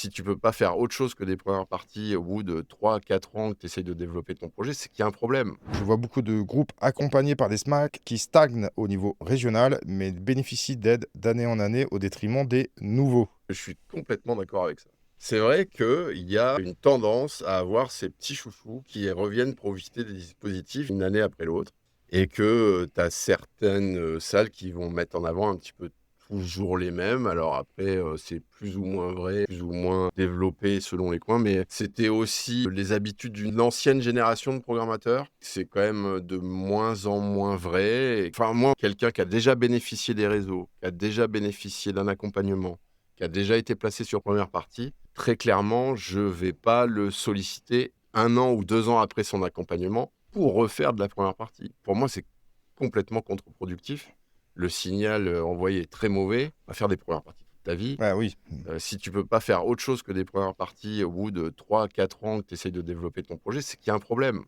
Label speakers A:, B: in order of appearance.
A: Si tu peux pas faire autre chose que des premières parties au bout de 3 4 ans que tu essayes de développer ton projet, c'est qu'il y a un problème.
B: Je vois beaucoup de groupes accompagnés par des SMAC qui stagnent au niveau régional, mais bénéficient d'aides d'année en année au détriment des nouveaux.
A: Je suis complètement d'accord avec ça. C'est vrai qu'il y a une tendance à avoir ces petits chouchous qui reviennent profiter des dispositifs une année après l'autre et que, tu as certaines, salles qui vont mettre en avant un petit peu toujours les mêmes. Alors après, c'est plus ou moins vrai, plus ou moins développé selon les coins, mais c'était aussi les habitudes d'une ancienne génération de programmateurs. C'est quand même, de moins en moins vrai. Enfin moi, quelqu'un qui a déjà bénéficié des réseaux, qui a déjà bénéficié d'un accompagnement, qui a déjà été placé sur première partie, très clairement, je vais pas le solliciter 1 an ou 2 ans après son accompagnement pour refaire de la première partie. Pour moi, c'est complètement contre-productif. Le signal, envoyé est très mauvais. Va faire des premières parties toute ta vie.
B: Ah oui.
A: Si tu peux pas faire autre chose que des premières parties au bout de 3 4 ans que tu essayes de développer ton projet, c'est qu'il y a un problème.